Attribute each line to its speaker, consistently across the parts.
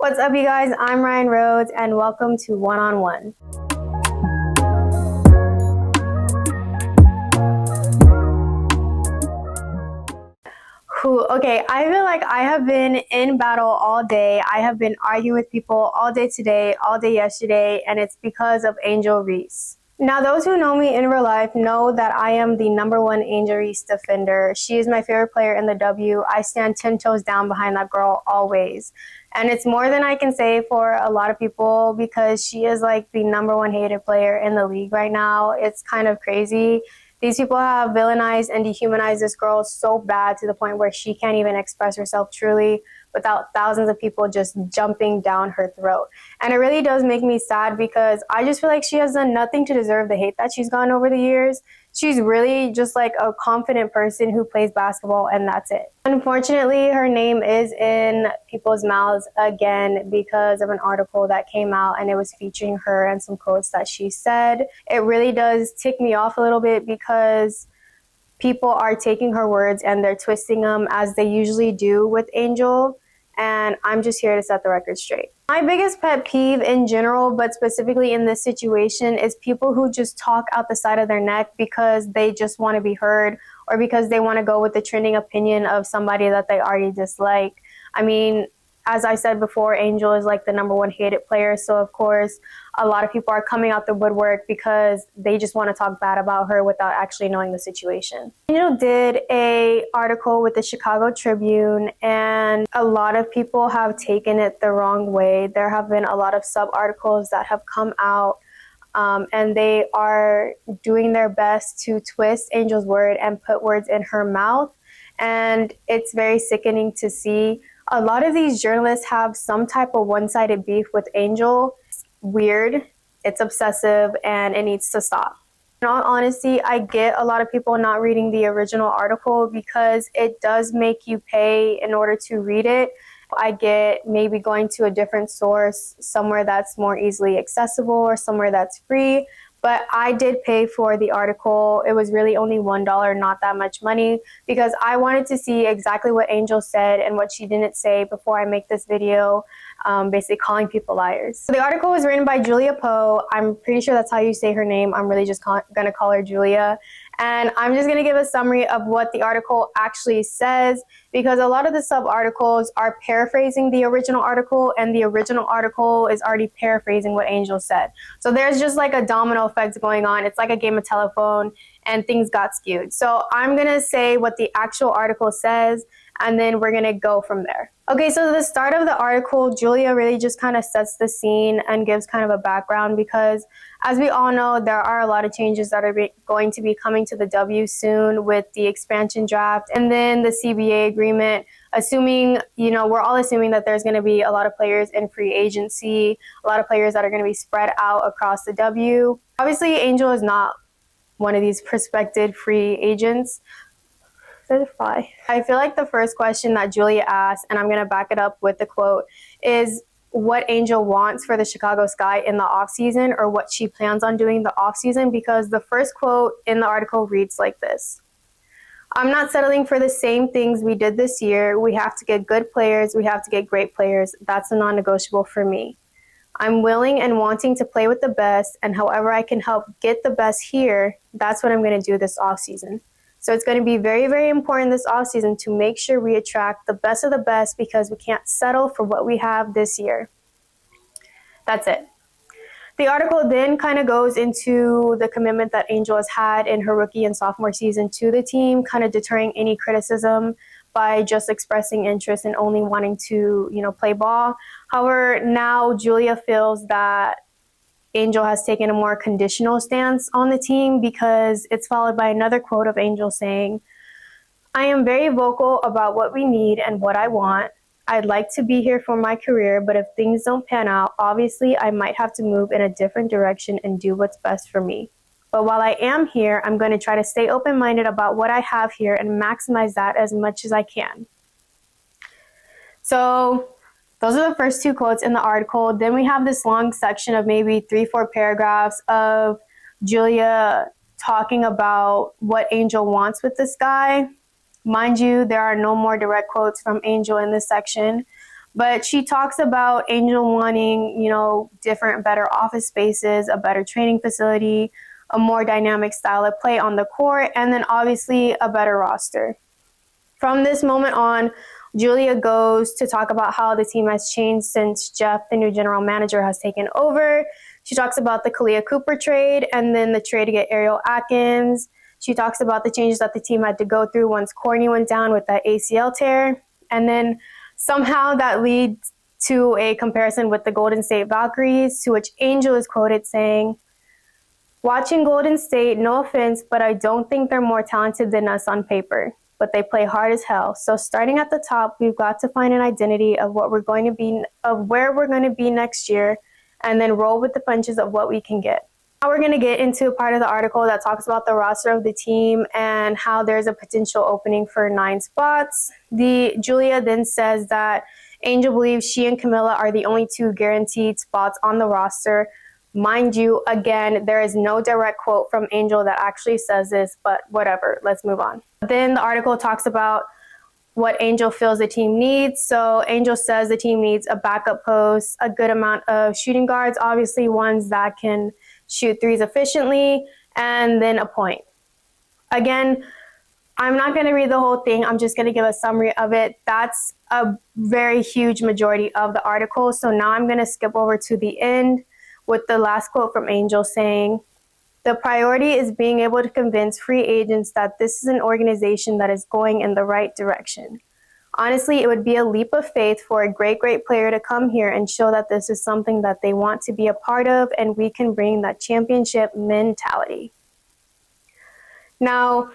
Speaker 1: What's up, you guys? I'm Ryan Rhodes, and welcome to One on One. Okay, I feel like I have been in battle all day. I have been arguing with people all day today, all day yesterday, and it's because of Angel Reese. Now, those who know me in real life know that I am the #1 Angel Reese defender. She is my favorite player in the W. I stand 10 toes down behind that girl always. And it's more than I can say for a lot of people because she is like the #1 hated player in the league right now. It's kind of crazy. These people have villainized and dehumanized this girl so bad to the point where she can't even express herself truly without thousands of people just jumping down her throat. And it really does make me sad because I just feel like she has done nothing to deserve the hate that she's gotten over the years. She's really just like a confident person who plays basketball, and that's it. Unfortunately, her name is in people's mouths again because of an article that came out, and it was featuring her and some quotes that she said. It really does tick me off a little bit because people are taking her words and they're twisting them as they usually do with Angel, and I'm just here to set the record straight. My biggest pet peeve in general, but specifically in this situation, is people who just talk out the side of their neck because they just want to be heard or because they want to go with the trending opinion of somebody that they already dislike. I mean, as I said before, Angel is like the #1 hated player, so of course a lot of people are coming out the woodwork because they just want to talk bad about her without actually knowing the situation. Angel did an article with the Chicago Tribune, and a lot of people have taken it the wrong way. There have been a lot of sub-articles that have come out, and they are doing their best to twist Angel's word and put words in her mouth, and it's very sickening to see. A lot of these journalists have some type of one-sided beef with Angel. It's weird, it's obsessive, and it needs to stop. In all honesty, I get a lot of people not reading the original article because it does make you pay in order to read it. I get maybe going to a different source, somewhere that's more easily accessible or somewhere that's free. But I did pay for the article. It was really only $1, not that much money, because I wanted to see exactly what Angel said and what she didn't say before I make this video, basically calling people liars. So the article was written by Julia Poe. I'm pretty sure that's how you say her name. I'm really just gonna call her Julia. And I'm just gonna give a summary of what the article actually says, because a lot of the sub-articles are paraphrasing the original article, and the original article is already paraphrasing what Angel said. So there's just like a domino effect going on. It's like a game of telephone, and things got skewed. So I'm gonna say what the actual article says, and then we're gonna go from there. Okay, so the start of the article, Julia really just kind of sets the scene and gives kind of a background because, as we all know, there are a lot of changes that are going to be coming to the W soon with the expansion draft and then the CBA agreement, assuming, we're all assuming that there's going to be a lot of players in free agency, a lot of players that are going to be spread out across the W. Obviously, Angel is not one of these prospective free agents. I feel like the first question that Julia asked, and I'm going to back it up with the quote, is what Angel wants for the Chicago Sky in the offseason, or what she plans on doing the offseason, because the first quote in the article reads like this: "I'm not settling for the same things we did this year. We have to get good players. We have to get great players. That's a non-negotiable for me. I'm willing and wanting to play with the best, and however I can help get the best here, that's what I'm going to do this offseason. So it's going to be very, very important this offseason to make sure we attract the best of the best because we can't settle for what we have this year." That's it. The article then kind of goes into the commitment that Angel has had in her rookie and sophomore season to the team, kind of deterring any criticism by just expressing interest and only wanting to, play ball. However, now Julia feels that Angel has taken a more conditional stance on the team because it's followed by another quote of Angel saying, "I am very vocal about what we need and what I want. I'd like to be here for my career, but if things don't pan out, obviously I might have to move in a different direction and do what's best for me. But while I am here, I'm going to try to stay open-minded about what I have here and maximize that as much as I can." So those are the first two quotes in the article. Then we have this long section of maybe 3-4 paragraphs of Julia talking about what Angel wants with this guy. Mind you, there are no more direct quotes from Angel in this section, But she talks about Angel wanting, different, better office spaces, a better training facility, a more dynamic style of play on the court, and then obviously a better roster. From this moment on, Julia goes to talk about how the team has changed since Jeff, the new general manager, has taken over. She talks about the Kalia Cooper trade and then the trade to get Ariel Atkins. She talks about the changes that the team had to go through once Courtney went down with that ACL tear. And then somehow that leads to a comparison with the Golden State Valkyries, to which Angel is quoted saying, "Watching Golden State, no offense, but I don't think they're more talented than us on paper. But they play hard as hell. So starting at the top, we've got to find an identity of what we're going to be, of where we're going to be next year, and then roll with the punches of what we can get." Now we're going to get into a part of the article that talks about the roster of the team and how there's a potential opening for 9 spots. Julia then says that Angel believes she and Camilla are the only 2 guaranteed spots on the roster. Mind you, again, there is no direct quote from Angel that actually says this, but whatever, let's move on. Then the article talks about what Angel feels the team needs. So Angel says the team needs a backup post, a good amount of shooting guards, obviously ones that can shoot threes efficiently, and then a point. Again, I'm not going to read the whole thing. I'm just going to give a summary of it. That's a very huge majority of the article. So now I'm going to skip over to the end with the last quote from Angel saying, "The priority is being able to convince free agents that this is an organization that is going in the right direction. Honestly, it would be a leap of faith for a great player to come here and show that this is something that they want to be a part of, and we can bring that championship mentality." Now,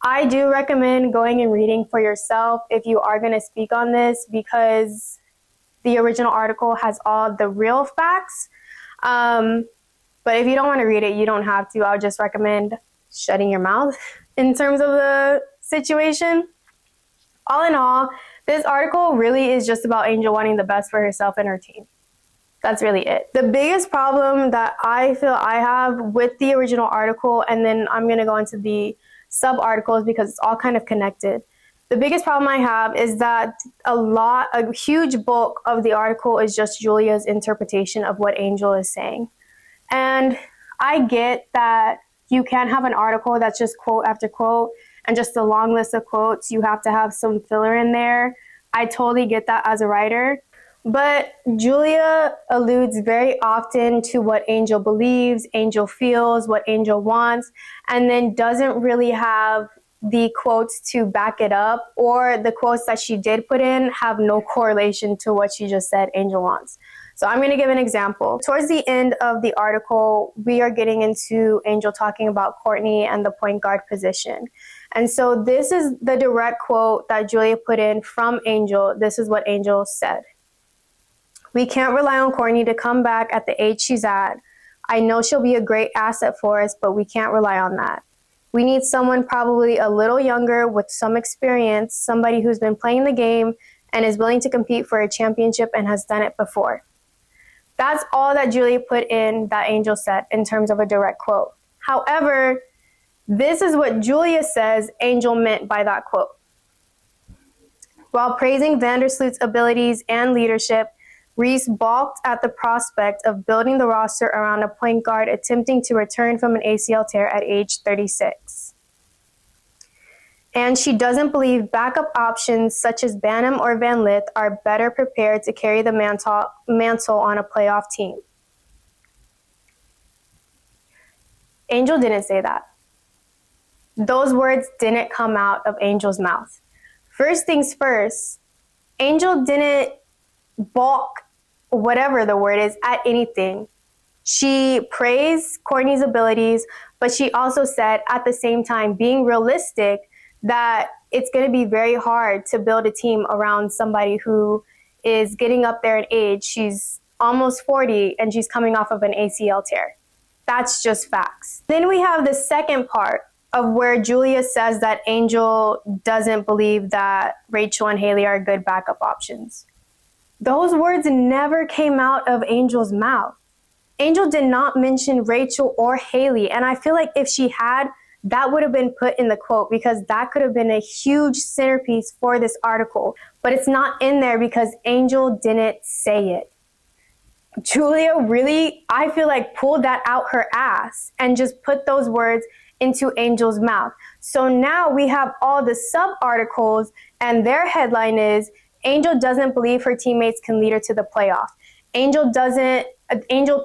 Speaker 1: I do recommend going and reading for yourself if you are going to speak on this, because the original article has all the real facts. But if you don't want to read it, you don't have to. I would just recommend shutting your mouth in terms of the situation. All in all, this article really is just about Angel wanting the best for herself and her team. That's really it. The biggest problem that I feel I have with the original article, and then I'm going to go into the sub-articles because it's all kind of connected. The biggest problem I have is that a huge bulk of the article is just Julia's interpretation of what Angel is saying. And I get that you can't have an article that's just quote after quote and just a long list of quotes. You have to have some filler in there. I totally get that as a writer. But Julia alludes very often to what Angel believes, Angel feels, what Angel wants, and then doesn't really have the quotes to back it up, or the quotes that she did put in have no correlation to what she just said Angel wants. So I'm going to give an example. Towards the end of the article, we are getting into Angel talking about Courtney and the point guard position. And so this is the direct quote that Julia put in from Angel. This is what Angel said. "We can't rely on Courtney to come back at the age she's at. I know she'll be a great asset for us, but we can't rely on that. We need someone probably a little younger with some experience, somebody who's been playing the game and is willing to compete for a championship and has done it before." That's all that Julia put in that Angel said in terms of a direct quote. However, this is what Julia says Angel meant by that quote. While praising Vandersloot's abilities and leadership, Reese balked at the prospect of building the roster around a point guard attempting to return from an ACL tear at age 36. And she doesn't believe backup options such as Banham or Van Lith are better prepared to carry the mantle on a playoff team. Angel didn't say that. Those words didn't come out of Angel's mouth. First things first, Angel didn't balk, whatever the word is, at anything. She praised Courtney's abilities, but she also said at the same time, being realistic, that it's going to be very hard to build a team around somebody who is getting up there in age. She's almost 40 and she's coming off of an ACL tear. That's just facts. Then we have the second part of where Julia says that Angel doesn't believe that Rachel and Haley are good backup options. Those words never came out of Angel's mouth. Angel did not mention Rachel or Haley, and I feel like if she had, that would have been put in the quote because that could have been a huge centerpiece for this article. But it's not in there because Angel didn't say it. Julia really, I feel like, pulled that out her ass and just put those words into Angel's mouth. So now we have all the sub articles, and their headline is Angel doesn't believe her teammates can lead her to the playoffs. Angel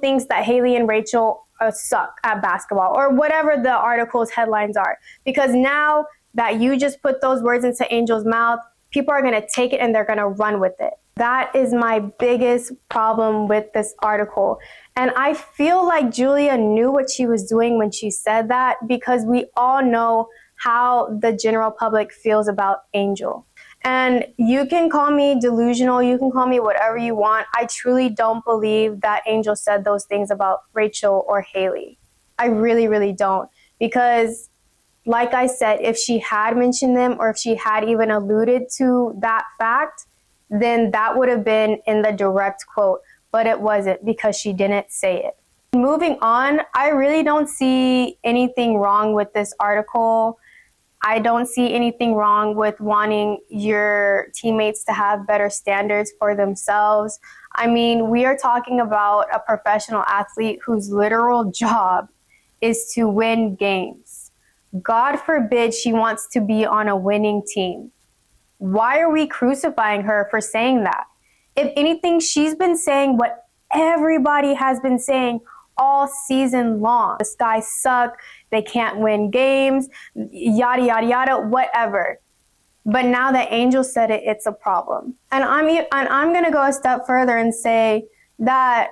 Speaker 1: thinks that Haley and Rachel suck at basketball, or whatever the article's headlines are. Because now that you just put those words into Angel's mouth, people are going to take it and they're going to run with it. That is my biggest problem with this article. And I feel like Julia knew what she was doing when she said that, because we all know how the general public feels about Angel. And you can call me delusional, you can call me whatever you want. I truly don't believe that Angel said those things about Rachel or Haley. I really, really don't. Because like I said, if she had mentioned them, or if she had even alluded to that fact, then that would have been in the direct quote, but it wasn't because she didn't say it. Moving on, I really don't see anything wrong with this article. I don't see anything wrong with wanting your teammates to have better standards for themselves. I mean, we are talking about a professional athlete whose literal job is to win games. God forbid she wants to be on a winning team. Why are we crucifying her for saying that? If anything, she's been saying what everybody has been saying all season long. The Sky suck, they can't win games, yada, yada, yada, whatever. But now that Angel said it, it's a problem. And I'm going to go a step further and say that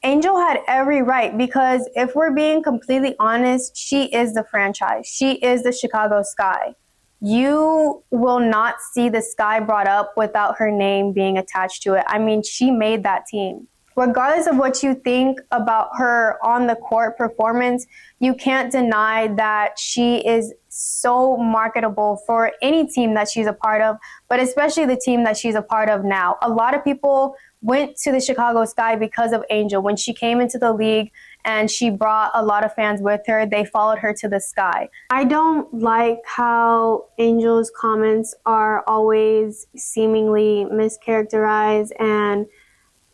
Speaker 1: Angel had every right, because if we're being completely honest, she is the franchise. She is the Chicago Sky. You will not see the Sky brought up without her name being attached to it. I mean, she made that team. Regardless of what you think about her on the court performance, you can't deny that she is so marketable for any team that she's a part of, but especially the team that she's a part of now. A lot of people went to the Chicago Sky because of Angel. When she came into the league and she brought a lot of fans with her, they followed her to the Sky. I don't like how Angel's comments are always seemingly mischaracterized and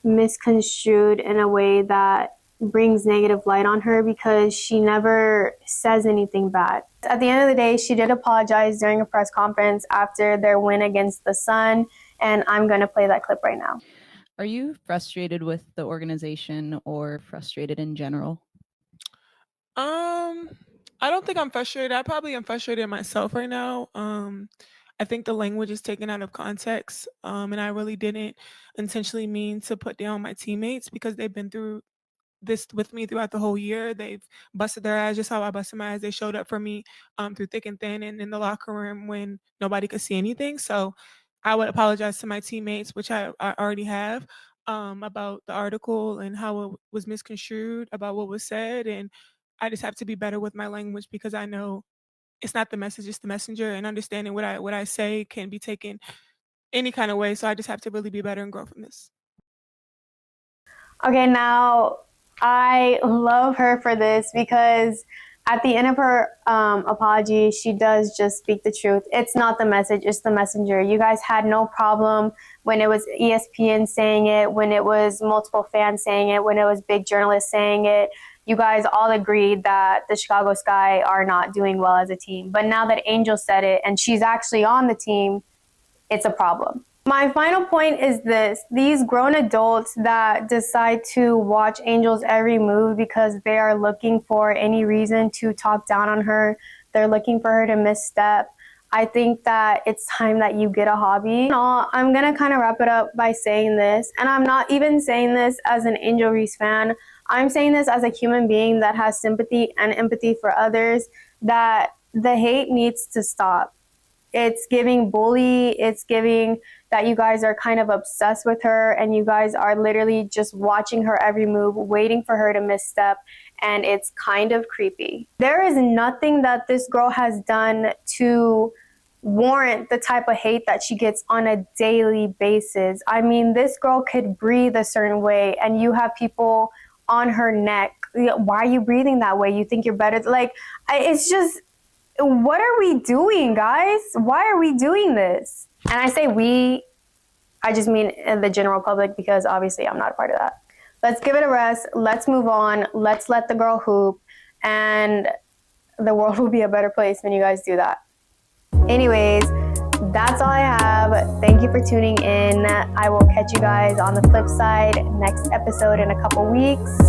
Speaker 1: misconstrued in a way that brings negative light on her, because she never says anything bad. At the end of the day, she did apologize during a press conference after their win against the Sun, and I'm going to play that clip right now.
Speaker 2: Are you frustrated with the organization or frustrated in general?
Speaker 3: I don't think I'm frustrated. I probably am frustrated myself right now. I think the language is taken out of context, and I really didn't intentionally mean to put down my teammates, because they've been through this with me throughout the whole year. They've busted their ass just how I busted my ass. They showed up for me through thick and thin, and in the locker room when nobody could see anything. So I would apologize to my teammates, which I already have, about the article and how it was misconstrued, about what was said. And I just have to be better with my language, because I know it's not the message, it's the messenger, and understanding what I say can be taken any kind of way. So I just have to really be better and grow from this.
Speaker 1: Okay, now I love her for this, because at the end of her apology, she does just speak the truth. It's not the message, it's the messenger. You guys had no problem when it was ESPN saying it, when it was multiple fans saying it, when it was big journalists saying it. You guys all agreed that the Chicago Sky are not doing well as a team. But now that Angel said it and she's actually on the team, it's a problem. My final point is this: these grown adults that decide to watch Angel's every move because they are looking for any reason to talk down on her, they're looking for her to misstep. I think that it's time that you get a hobby. I'm going to kind of wrap it up by saying this, and I'm not even saying this as an Angel Reese fan. I'm saying this as a human being that has sympathy and empathy for others, that the hate needs to stop. It's giving bully. It's giving that you guys are kind of obsessed with her and you guys are literally just watching her every move, waiting for her to misstep, and it's kind of creepy. There is nothing that this girl has done to warrant the type of hate that she gets on a daily basis. I mean, this girl could breathe a certain way and you have people on her neck. Why are you breathing that way? You think you're better? Like, it's just, what are we doing, guys? Why are we doing this? And I say we, I just mean the general public, because obviously I'm not a part of that. Let's give it a rest. Let's move on. Let's let the girl hoop, and the world will be a better place when you guys do that. Anyways, that's all I have. Thank you for tuning in. I will catch you guys on the flip side next episode in a couple weeks.